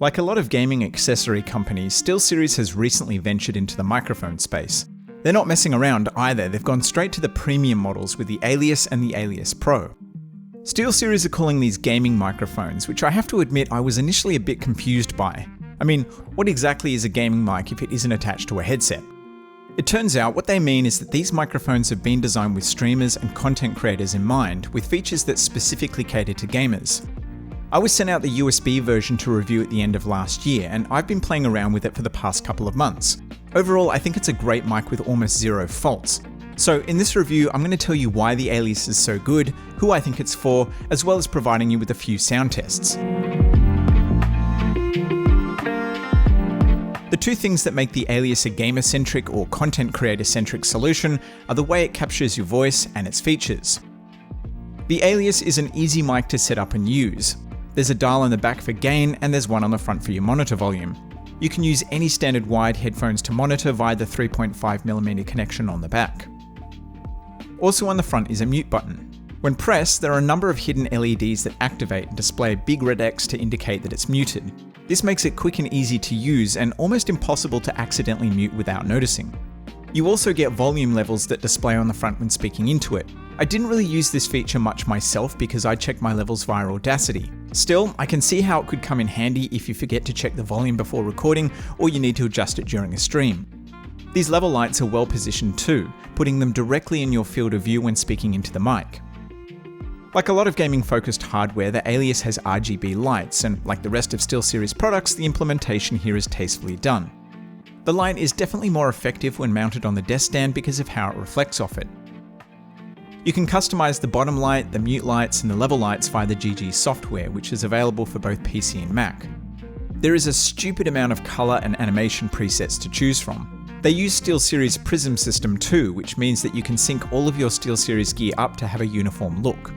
Like a lot of gaming accessory companies, SteelSeries has recently ventured into the microphone space. They're not messing around either, they've gone straight to the premium models with the Alias and the Alias Pro. SteelSeries are calling these gaming microphones, which I have to admit I was initially a bit confused by. I mean, what exactly is a gaming mic if it isn't attached to a headset? It turns out what they mean is that these microphones have been designed with streamers and content creators in mind, with features that specifically cater to gamers. I was sent out the USB version to review at the end of last year, and I've been playing around with it for the past couple of months. Overall, I think it's a great mic with almost zero faults. So in this review, I'm going to tell you why the Alias is so good, who I think it's for, as well as providing you with a few sound tests. The two things that make the Alias a gamer-centric or content creator-centric solution are the way it captures your voice and its features. The Alias is an easy mic to set up and use. There's a dial on the back for gain, and there's one on the front for your monitor volume. You can use any standard wired headphones to monitor via the 3.5mm connection on the back. Also on the front is a mute button. When pressed, there are a number of hidden LEDs that activate and display a big red X to indicate that it's muted. This makes it quick and easy to use and almost impossible to accidentally mute without noticing. You also get volume levels that display on the front when speaking into it. I didn't really use this feature much myself because I checked my levels via Audacity. Still, I can see how it could come in handy if you forget to check the volume before recording or you need to adjust it during a stream. These level lights are well positioned too, putting them directly in your field of view when speaking into the mic. Like a lot of gaming-focused hardware, the Alias has RGB lights, and like the rest of SteelSeries products, the implementation here is tastefully done. The light is definitely more effective when mounted on the desk stand because of how it reflects off it. You can customize the bottom light, the mute lights, and the level lights via the GG software, which is available for both PC and Mac. There is a stupid amount of color and animation presets to choose from. They use SteelSeries Prism system too, which means that you can sync all of your SteelSeries gear up to have a uniform look.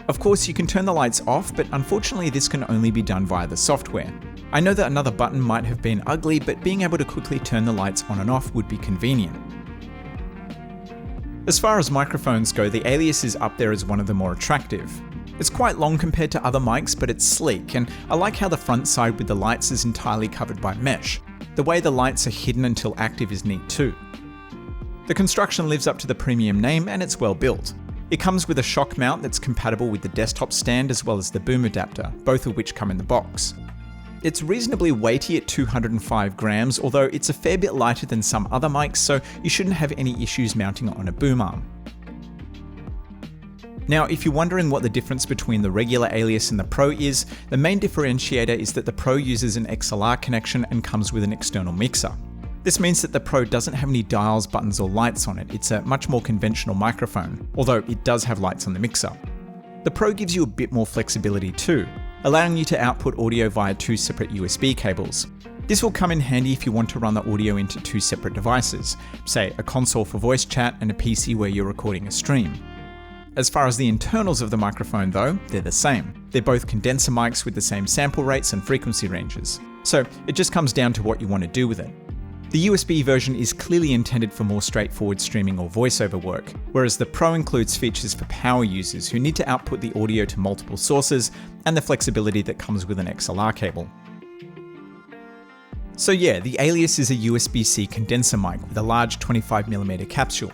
Of course, you can turn the lights off, but unfortunately this can only be done via the software. I know that another button might have been ugly, but being able to quickly turn the lights on and off would be convenient. As far as microphones go, the Alias is up there as one of the more attractive. It's quite long compared to other mics, but it's sleek, and I like how the front side with the lights is entirely covered by mesh. The way the lights are hidden until active is neat too. The construction lives up to the premium name, and it's well built. It comes with a shock mount that's compatible with the desktop stand as well as the boom adapter, both of which come in the box. It's reasonably weighty at 205 grams, although it's a fair bit lighter than some other mics, so you shouldn't have any issues mounting it on a boom arm. Now, if you're wondering what the difference between the regular Alias and the Pro is, the main differentiator is that the Pro uses an XLR connection and comes with an external mixer. This means that the Pro doesn't have any dials, buttons, or lights on it. It's a much more conventional microphone, although it does have lights on the mixer. The Pro gives you a bit more flexibility too, allowing you to output audio via two separate USB cables. This will come in handy if you want to run the audio into two separate devices, say a console for voice chat and a PC where you're recording a stream. As far as the internals of the microphone though, they're the same. They're both condenser mics with the same sample rates and frequency ranges. So it just comes down to what you want to do with it. The USB version is clearly intended for more straightforward streaming or voiceover work, whereas the Pro includes features for power users who need to output the audio to multiple sources and the flexibility that comes with an XLR cable. So yeah, the Alias is a USB-C condenser mic with a large 25mm capsule.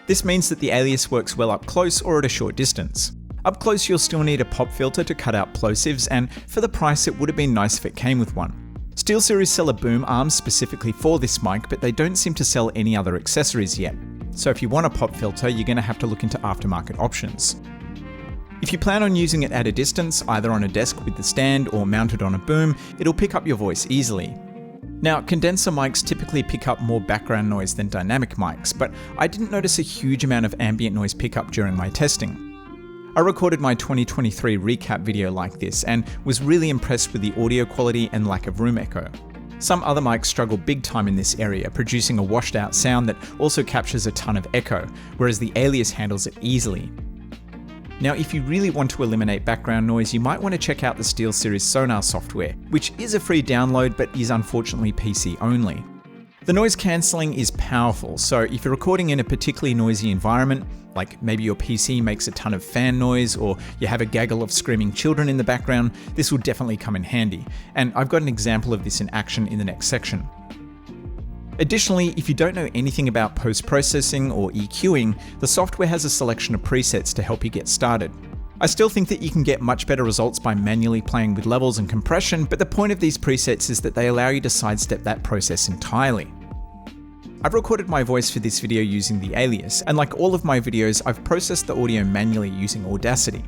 This means that the Alias works well up close or at a short distance. Up close you'll still need a pop filter to cut out plosives, and for the price it would have been nice if it came with one. SteelSeries sell a boom arm specifically for this mic, but they don't seem to sell any other accessories yet. So if you want a pop filter, you're going to have to look into aftermarket options. If you plan on using it at a distance, either on a desk with the stand or mounted on a boom, it'll pick up your voice easily. Now, condenser mics typically pick up more background noise than dynamic mics, but I didn't notice a huge amount of ambient noise pickup during my testing. I recorded my 2023 recap video like this and was really impressed with the audio quality and lack of room echo. Some other mics struggle big time in this area, producing a washed out sound that also captures a ton of echo, whereas the Alias handles it easily. Now, if you really want to eliminate background noise, you might want to check out the SteelSeries Sonar software, which is a free download but is unfortunately PC only. The noise cancelling is powerful, so if you're recording in a particularly noisy environment, like maybe your PC makes a ton of fan noise or you have a gaggle of screaming children in the background, this will definitely come in handy. And I've got an example of this in action in the next section. Additionally, if you don't know anything about post-processing or EQing, the software has a selection of presets to help you get started. I still think that you can get much better results by manually playing with levels and compression, but the point of these presets is that they allow you to sidestep that process entirely. I've recorded my voice for this video using the Alias, and like all of my videos, I've processed the audio manually using Audacity.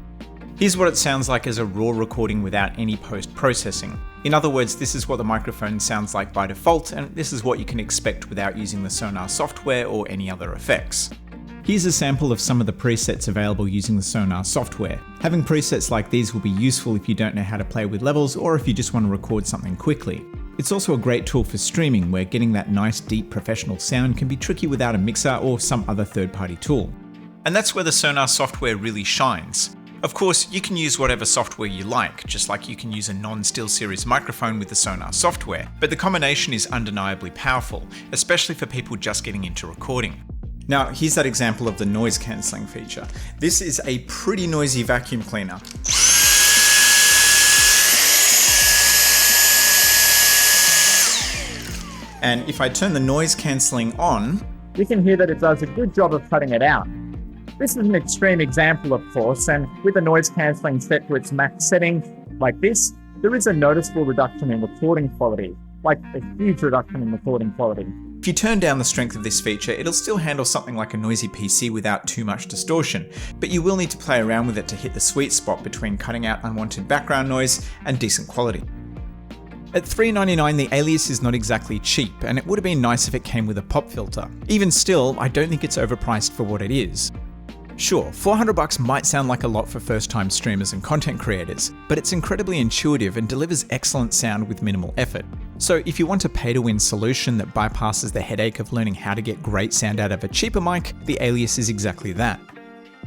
Here's what it sounds like as a raw recording without any post-processing. In other words, this is what the microphone sounds like by default, and this is what you can expect without using the Sonar software or any other effects. Here's a sample of some of the presets available using the Sonar software. Having presets like these will be useful if you don't know how to play with levels or if you just want to record something quickly. It's also a great tool for streaming, where getting that nice deep professional sound can be tricky without a mixer or some other third-party tool. And that's where the Sonar software really shines. Of course, you can use whatever software you like, just like you can use a non-SteelSeries microphone with the Sonar software, but the combination is undeniably powerful, especially for people just getting into recording. Now, here's that example of the noise cancelling feature. This is a pretty noisy vacuum cleaner. And if I turn the noise cancelling on, you can hear that it does a good job of cutting it out. This is an extreme example, of course, and with the noise cancelling set to its max setting like this, there is a noticeable reduction in recording quality, like a huge reduction in recording quality. If you turn down the strength of this feature, it'll still handle something like a noisy PC without too much distortion, but you will need to play around with it to hit the sweet spot between cutting out unwanted background noise and decent quality. At $3.99, the Alias is not exactly cheap, and it would have been nice if it came with a pop filter. Even still, I don't think it's overpriced for what it is. Sure, $400 might sound like a lot for first-time streamers and content creators, but it's incredibly intuitive and delivers excellent sound with minimal effort. So if you want a pay-to-win solution that bypasses the headache of learning how to get great sound out of a cheaper mic, the Alias is exactly that.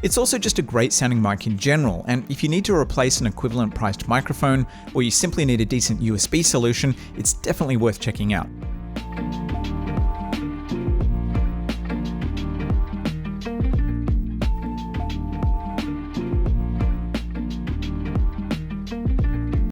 It's also just a great sounding mic in general, and if you need to replace an equivalent priced microphone, or you simply need a decent USB solution, it's definitely worth checking out.